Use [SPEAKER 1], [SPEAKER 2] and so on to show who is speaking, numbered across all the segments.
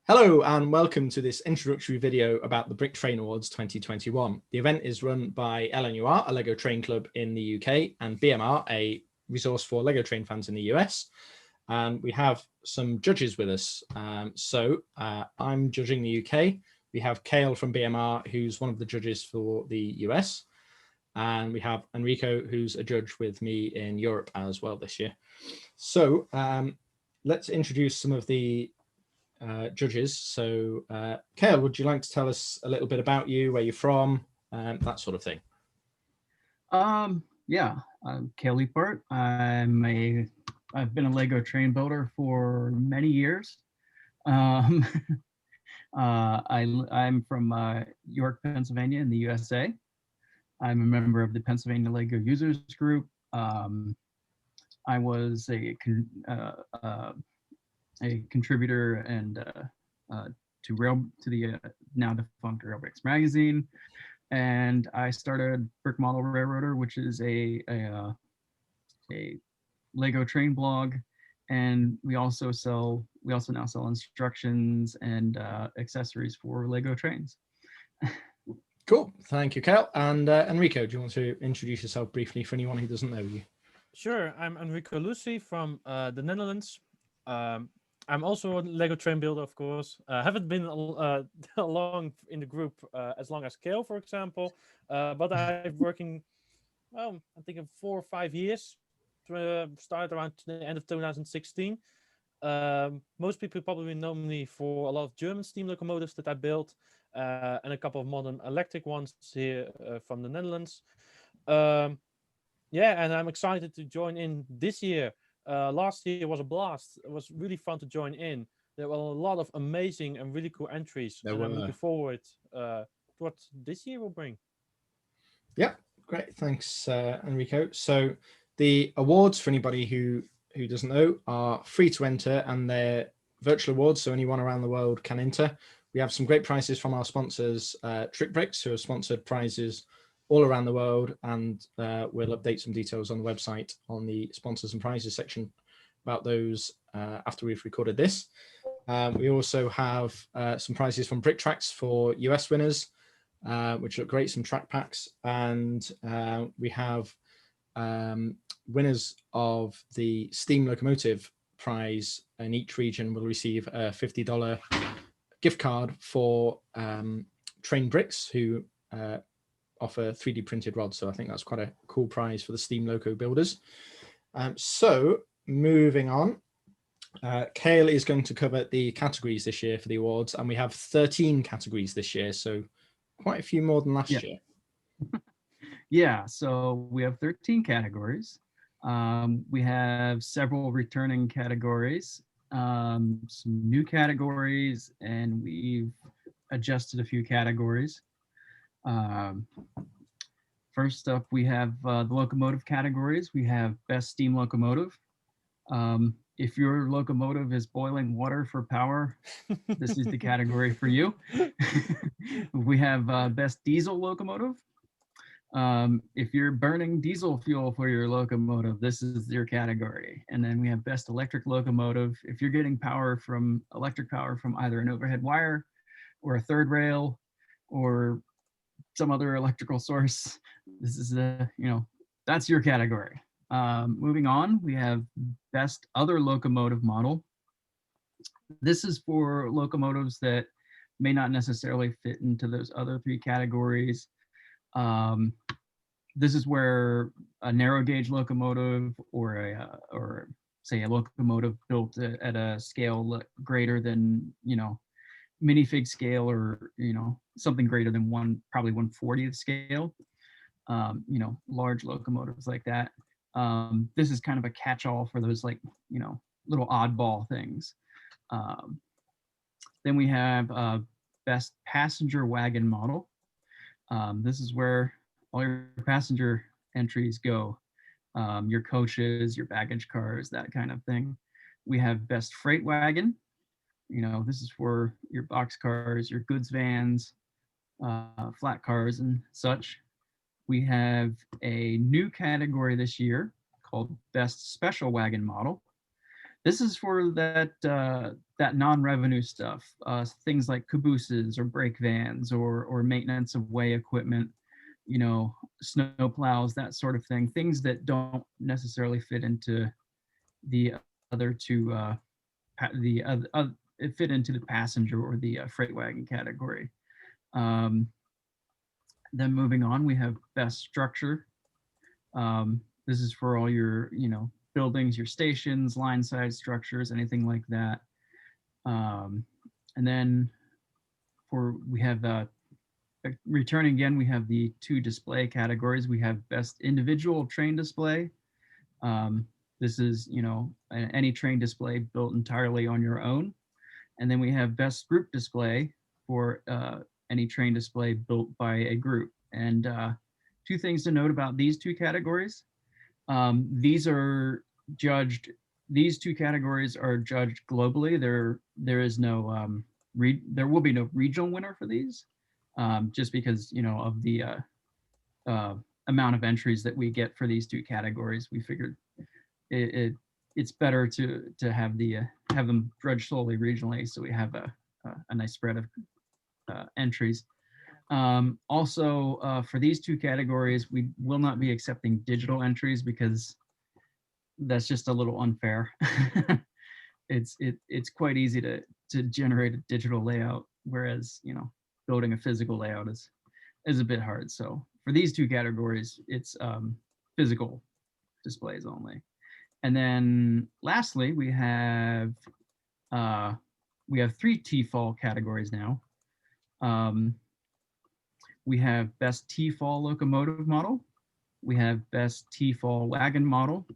[SPEAKER 1] Hello and welcome to this introductory video about the Brick Train Awards 2021. The event is run by LNUR, a LEGO train club in the UK, and BMR, a resource for LEGO train fans in the US. And we have some judges with us. I'm judging the UK. We have Kale from BMR, who's one of the judges for the US. And we have Enrico, who's a judge with me in Europe as well this year. So let's introduce some of the judges. So Kale, would you like to tell us a little bit about you, where you're from, that sort of thing?
[SPEAKER 2] Yeah, I'm Kale Leapart. I've been a LEGO train builder for many years. I'm from York, Pennsylvania in the USA. I'm a member of the Pennsylvania LEGO Users Group. I was a contributor and to the now defunct Railbricks magazine, and I started Brick Model Railroader, which is a LEGO train blog, and we also now sell instructions and accessories for LEGO trains.
[SPEAKER 1] Cool, thank you, Kale. And Enrico, do you want to introduce yourself briefly for anyone who doesn't know you?
[SPEAKER 3] Sure, I'm Enrico Lucy from the Netherlands. I'm also a LEGO train builder, of course. Haven't been along in the group as long as Kale, for example, but I've working, well, I think 4 or 5 years. Started around the end of 2016. Most people probably know me for a lot of German steam locomotives that I built, and a couple of modern electric ones here from the Netherlands. Yeah, and I'm excited to join in this year. Last year was a blast. It was really fun to join in. There were a lot of amazing and really cool entries, and I'm looking forward to what this year will bring.
[SPEAKER 1] Yeah, great. Thanks, Enrico. So the awards, for anybody who doesn't know, are free to enter, and they're virtual awards, so anyone around the world can enter. We have some great prizes from our sponsors, TrickBricks, who have sponsored prizes all around the world, and we'll update some details on the website on the sponsors and prizes section about those after we've recorded this. We also have some prizes from BrickTracks for US winners, which look great, some track packs, and we have winners of the Steam Locomotive prize, and each region will receive a $50 gift card for Train Bricks, who offer 3D printed rods. So I think that's quite a cool prize for the Steam Loco builders. So moving on, Kale is going to cover the categories this year for the awards, and we have 13 categories this year, so quite a few more than last year.
[SPEAKER 2] Yeah, so we have 13 categories. We have several returning categories, some new categories, and we've adjusted a few categories. First up, we have the locomotive categories. We have Best Steam Locomotive. If your locomotive is boiling water for power, this is the category for you. We have Best Diesel Locomotive. If you're burning diesel fuel for your locomotive, this is your category. And then we have Best Electric Locomotive. If you're getting electric power from either an overhead wire or a third rail or some other electrical source, this is that's your category. Moving on, we have Best Other Locomotive Model. This is for locomotives that may not necessarily fit into those other 3 categories. This is where a narrow gauge locomotive or say a locomotive built at a scale greater than minifig scale, or something greater than probably 1/40th scale, large locomotives like that. This is kind of a catch-all for those little oddball things. Then we have Best Passenger Wagon Model. This is where all your passenger entries go, your coaches, your baggage cars, that kind of thing. We have Best Freight Wagon. This is for your box cars, your goods vans, flat cars and such. We have a new category this year called Best Special Wagon Model. This is for that that non-revenue stuff, things like cabooses or brake vans or maintenance of way equipment, you know, snow plows, that sort of thing, things that don't necessarily fit into the other two, fit into the passenger or the freight wagon category. Then moving on, we have best structure. This is for all your, you know, buildings, your stations, line side structures, anything like that. And then we have returning again, we have the two display categories. We have best individual train display. This is, you know, any train display built entirely on your own. And then we have best group display for any train display built by a group. And two things to note about these two categories. These two categories are judged globally. There is no there will be no regional winner for these, just because, you know, of the amount of entries that we get for these two categories. We figured it's better to have them judged solely regionally, so we have a nice spread of entries. Also, for these two categories, we will not be accepting digital entries because that's just a little unfair. It's quite easy to generate a digital layout, whereas, you know, building a physical layout is a bit hard. So for these two categories, it's physical displays only. And then lastly, we have three TFAL categories now. We have best TFAL locomotive model, we have best TFAL wagon model,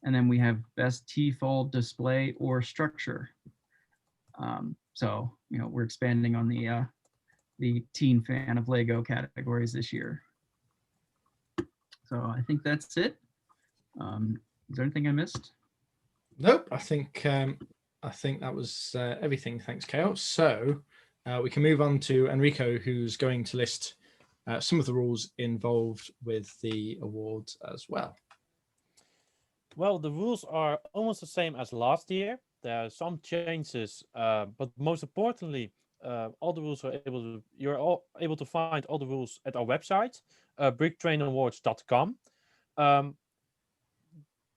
[SPEAKER 2] and then we have best TFAL display or structure. So, you know, we're expanding on the teen fan of Lego categories this year. So I think that's it. Is there anything I missed?
[SPEAKER 1] Nope. I think that was everything. Thanks, Kale. So we can move on to Enrico, who's going to list some of the rules involved with the awards as well.
[SPEAKER 3] Well, the rules are almost the same as last year. There are some changes, but most importantly, all the rules you're all able to find all the rules at our website, bricktrainawards.com.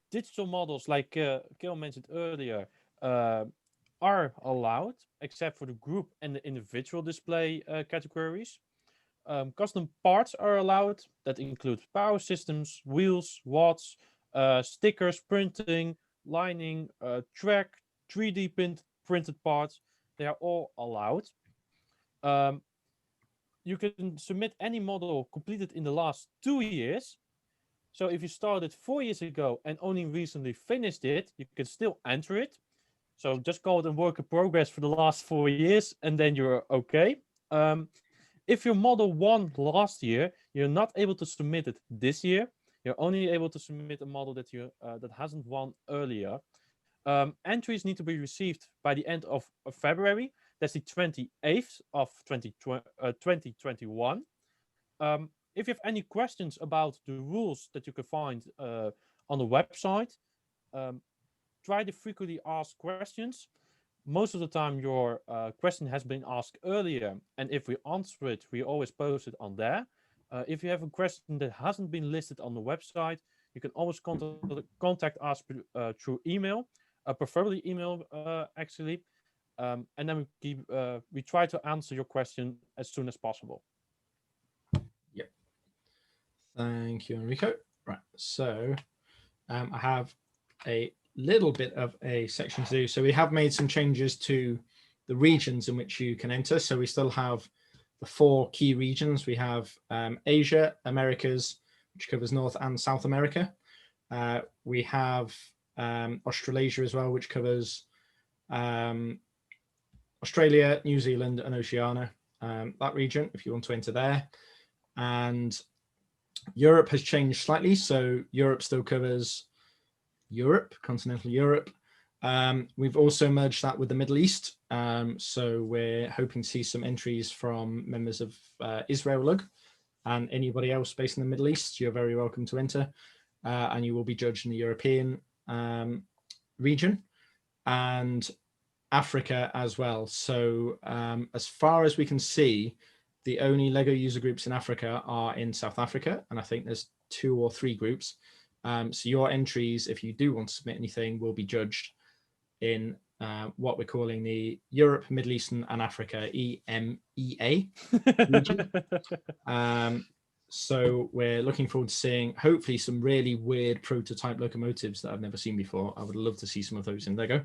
[SPEAKER 3] Digital models, like Kale mentioned earlier, are allowed, except for the group and the individual display categories. Custom parts are allowed. That includes power systems, wheels, watts, stickers, printing, lining, track, 3D printed parts. They are all allowed. You can submit any model completed in the last 2 years. So if you started 4 years ago and only recently finished it, you can still enter it. So just call it a work in progress for the last 4 years, and then you're okay. If your model won last year, you're not able to submit it this year. You're only able to submit a model that hasn't won earlier. Entries need to be received by the end of February. That's the 28th of 2021. If you have any questions about the rules that you can find on the website, try to frequently asked questions. Most of the time, your question has been asked earlier, and if we answer it, we always post it on there. If you have a question that hasn't been listed on the website, you can always contact us through email, preferably email, actually, and then we try to answer your question as soon as possible.
[SPEAKER 1] Yep. Thank you, Enrico. Right, so I have a little bit of a section to do. So we have made some changes to the regions in which you can enter. So we still have the 4 key regions. We have Asia, Americas, which covers North and South America. We have Australasia as well, which covers Australia, New Zealand, and Oceania, that region, if you want to enter there. And Europe has changed slightly. So Europe still covers Europe, continental Europe. We've also merged that with the Middle East. So we're hoping to see some entries from members of Israel Lug, and anybody else based in the Middle East, you're very welcome to enter. And you will be judged in the European region. And Africa as well. So as far as we can see, the only Lego user groups in Africa are in South Africa, and I think there's 2 or 3 groups. So your entries, if you do want to submit anything, will be judged in what we're calling the Europe, Middle Eastern and Africa EMEA region. So we're looking forward to seeing hopefully some really weird prototype locomotives that I've never seen before. I would love to see some of those in Lego.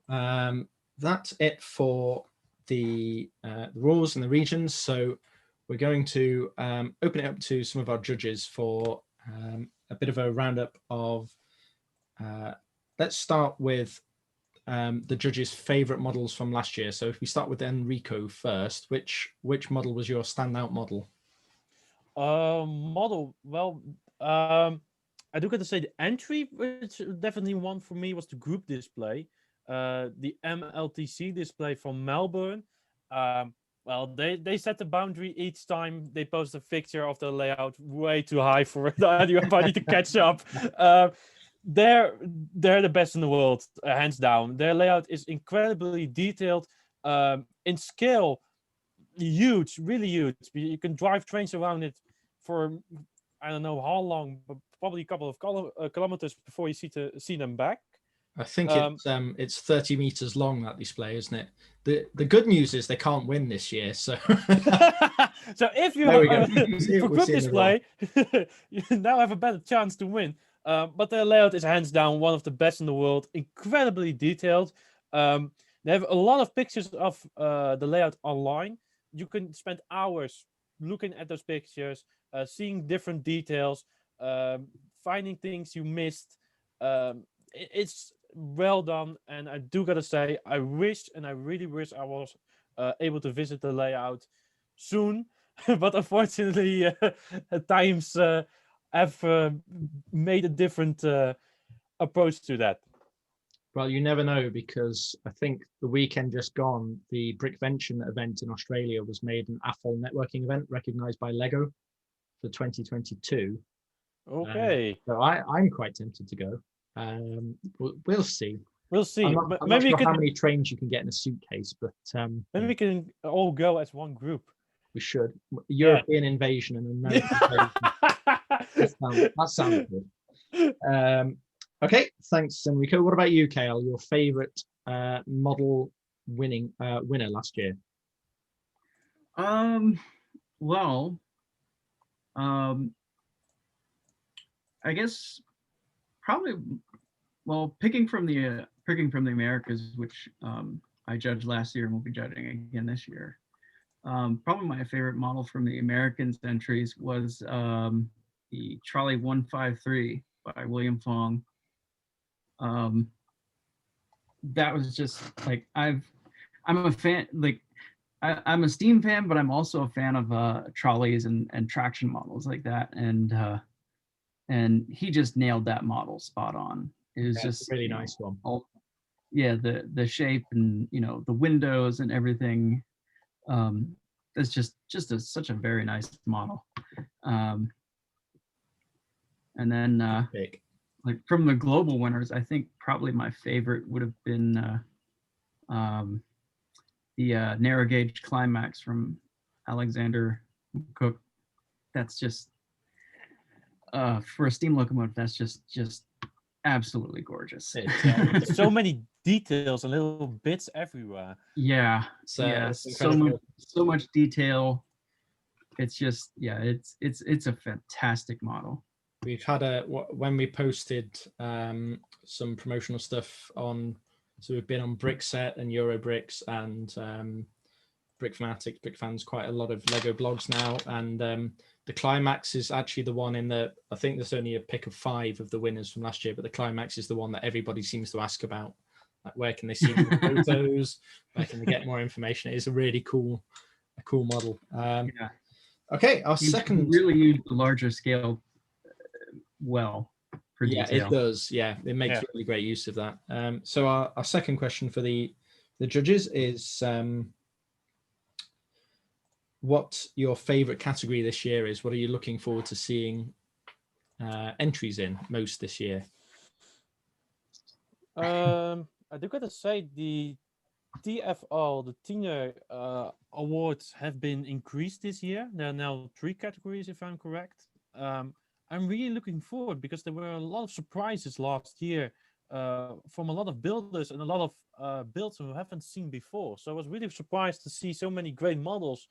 [SPEAKER 1] That's it for the rules and the regions. So we're going to open it up to some of our judges for a bit of a roundup of, let's start with the judges' favorite models from last year. So if we start with Enrico first, which model was your standout model?
[SPEAKER 3] Model, well, I do got to say the entry, which definitely one for me, was the group display, the MLTC display from Melbourne. Well, they set the boundary each time they post a picture of the layout way too high for anybody to catch up. They're the best in the world, hands down. Their layout is incredibly detailed, in scale, huge, really huge. You can drive trains around it for I don't know how long, but probably a couple of kilometers before you see them back.
[SPEAKER 1] I think it's 30 meters long, that display, isn't it? The good news is they can't win this year, so
[SPEAKER 3] so if you for group display, you now have a better chance to win. But their layout is hands down one of the best in the world, incredibly detailed. They have a lot of pictures of the layout online. You can spend hours looking at those pictures, seeing different details, finding things you missed. It's well done, and I do gotta say, I wish, and I really wish I was able to visit the layout soon, but unfortunately, times have made a different approach to that.
[SPEAKER 1] Well, you never know, because I think the weekend just gone, the Brickvention event in Australia was made an AFOL networking event recognized by Lego for 2022.
[SPEAKER 3] Okay.
[SPEAKER 1] So I'm quite tempted to go. We'll see.
[SPEAKER 3] We'll see.
[SPEAKER 1] I'm not
[SPEAKER 3] maybe
[SPEAKER 1] sure how many trains you can get in a suitcase, but
[SPEAKER 3] maybe we can all go as one group.
[SPEAKER 1] We should. European invasion and American invasion. That sounds good. Okay, thanks, Enrico. What about you, Kale? Your favorite model winner last year?
[SPEAKER 2] Well, I guess probably, well, picking from the Americas, which I judged last year and will be judging again this year. Probably my favorite model from the Americans entries was the Trolley 153 by William Fong. That was just like, I'm a fan, like I'm a Steam fan, but I'm also a fan of trolleys and traction models like that, and he just nailed that model spot on. It was just
[SPEAKER 1] a really nice one.
[SPEAKER 2] Yeah, the shape and the windows and everything. It's just such a very nice model. And then like from the global winners, I think probably my favorite would have been the narrow gauge Climax from Alexander Cook. That's just for a steam locomotive, that's just absolutely gorgeous.
[SPEAKER 3] So many details and little bits everywhere.
[SPEAKER 2] Yeah, so much detail. It's just, yeah, it's a fantastic model.
[SPEAKER 1] We've had when we posted some promotional stuff on, so we've been on Brickset and Eurobricks and Brick Fanatics, Brick Fans, quite a lot of Lego blogs now, and the Climax is actually the one I think there's only a pick of 5 of the winners from last year, but the Climax is the one that everybody seems to ask about. Like, where can they see more photos? Where can they get more information? It is a really cool model.
[SPEAKER 2] Yeah.
[SPEAKER 1] Okay, our second.
[SPEAKER 2] Really use the larger scale well for detail.
[SPEAKER 1] Yeah, it does. Yeah, it makes really great use of that. So our second question for the judges is what your favorite category this year is. What are you looking forward to seeing entries in most this year?
[SPEAKER 3] I do gotta say the TFL, the Teener awards have been increased this year. There are now 3 categories, if I'm correct. I'm really looking forward because there were a lot of surprises last year from a lot of builders and a lot of builds we haven't seen before. So I was really surprised to see so many great models,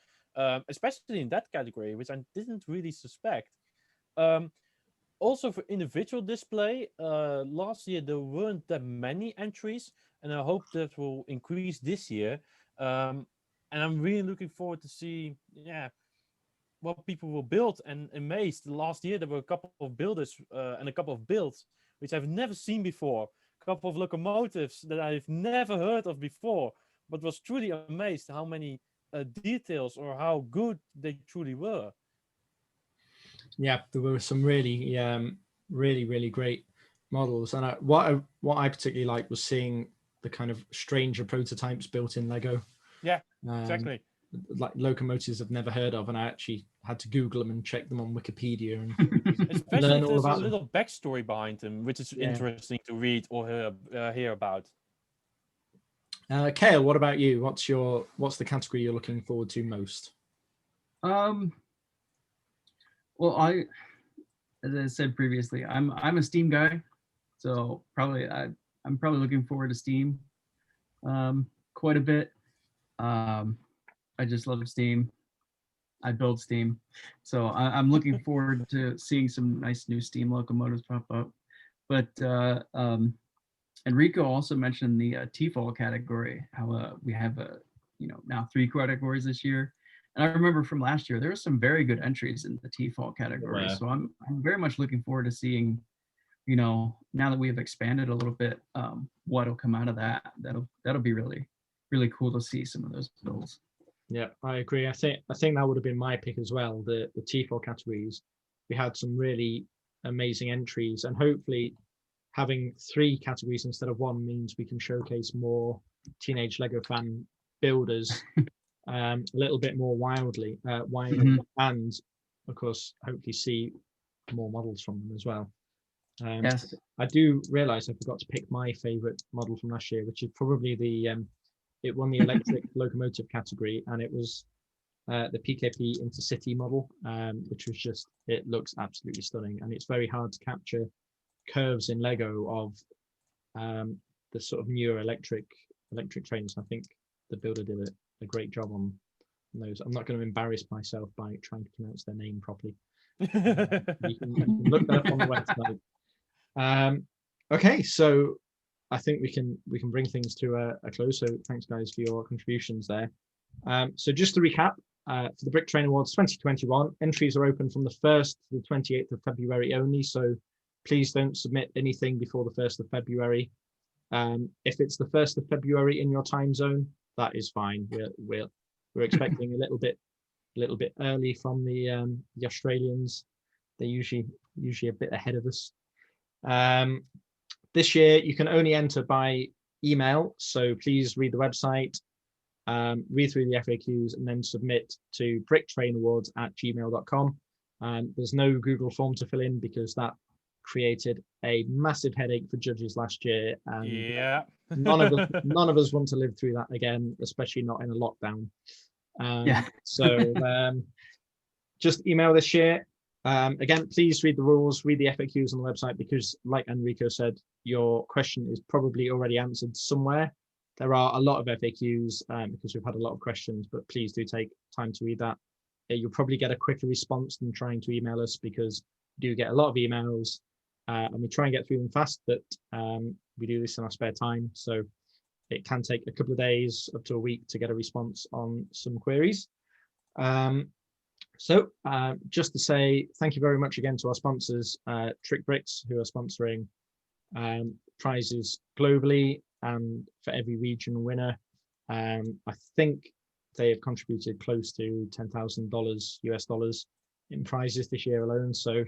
[SPEAKER 3] especially in that category, which I didn't really suspect. Um, Also for individual display, last year there weren't that many entries, and I hope that will increase this year. Um, and I'm really looking forward to see, yeah, what people will build. And amazed, last year there were a couple of builders and a couple of builds which I've never seen before. A couple of locomotives that I've never heard of before, but was truly amazed how many details or how good they truly were.
[SPEAKER 1] Yeah, there were some really great models, and what I particularly liked was seeing the kind of stranger prototypes built in Lego.
[SPEAKER 3] Yeah,
[SPEAKER 1] Um,
[SPEAKER 3] exactly.
[SPEAKER 1] like locomotives I've never heard of, and I actually had to Google them and check them on Wikipedia and
[SPEAKER 3] Especially
[SPEAKER 1] learn
[SPEAKER 3] if
[SPEAKER 1] all
[SPEAKER 3] there's a
[SPEAKER 1] about them.
[SPEAKER 3] little backstory behind them, which is
[SPEAKER 1] Yeah.
[SPEAKER 3] interesting to read or hear about.
[SPEAKER 1] Kale, what about you? What's the category you're looking forward to most?
[SPEAKER 2] Um, well, as I said previously, I'm a Steam guy, so I'm probably looking forward to Steam quite a bit. I just love Steam. I build Steam, so I'm looking forward to seeing some nice new Steam locomotives pop up. But Enrico also mentioned the TFOL category, how we have now 3 categories this year. And I remember from last year, there were some very good entries in the TFOL category.
[SPEAKER 1] Yeah.
[SPEAKER 2] So I'm very much looking forward to seeing, now that we have expanded a little bit, what'll come out of that. That'll be really, really cool to see some of those builds.
[SPEAKER 1] Yeah, I agree. I think that would have been my pick as well. The T4 categories, we had some really amazing entries, and hopefully having 3 categories instead of 1 means we can showcase more teenage Lego fan builders a little bit more widely, and of course hopefully see more models from them as well.
[SPEAKER 2] Yes.
[SPEAKER 1] I do realize I forgot to pick my favorite model from last year, which is probably it won the electric locomotive category, and it was the PKP Intercity model, which was it looks absolutely stunning, and it's very hard to capture curves in Lego of the sort of newer electric trains. I think the builder did a great job on those. I'm not going to embarrass myself by trying to pronounce their name properly. You can look that up on the website. Okay, so I think we can bring things to a close. So thanks guys for your contributions there. So just to recap, for the Brick Train Awards 2021, entries are open from the 1st to the 28th of February only. So please don't submit anything before the 1st of February. If it's the 1st of February in your time zone, that is fine. We're expecting a little bit early from the Australians. They're usually a bit ahead of us. This year you can only enter by email, so please read the website, read through the FAQs, and then submit to bricktrainawards@gmail.com. There's no Google form to fill in because that created a massive headache for judges last year, and
[SPEAKER 3] Yeah.
[SPEAKER 1] none of us want to live through that again, especially not in a lockdown. So just email this year. Again, please read the rules, read the FAQs on the website, because like Enrico said, your question is probably already answered somewhere. There are a lot of FAQs because we've had a lot of questions, but please do take time to read that. You'll probably get a quicker response than trying to email us, because we do get a lot of emails and we try and get through them fast, but we do this in our spare time. So it can take a couple of days up to a week to get a response on some queries. So just to say thank you very much again to our sponsors, Trick Bricks, who are sponsoring prizes globally and for every region winner. I think they have contributed close to $10,000 US in prizes this year alone. So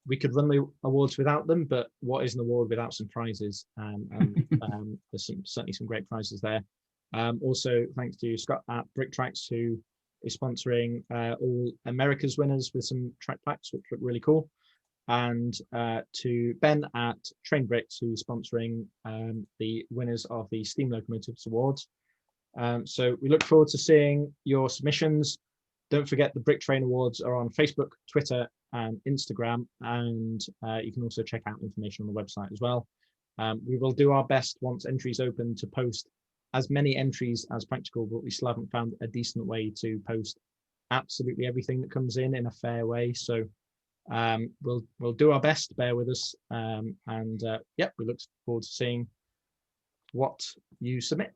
[SPEAKER 1] we could run the awards without them, but what is an award without some prizes? There's certainly some great prizes there. Also, thanks to Scott at Brick Tracks, who is sponsoring all America's winners with some track packs, which look really cool. and to Ben at Train Bricks, who's sponsoring the winners of the Steam Locomotives Awards. So we look forward to seeing your submissions. Don't forget the Brick Train Awards are on Facebook, Twitter, and Instagram, and you can also check out information on the website as well. We will do our best once entries open to post as many entries as practical, but we still haven't found a decent way to post absolutely everything that comes in a fair way. So we'll do our best. Bear with us, and yeah, we look forward to seeing what you submit.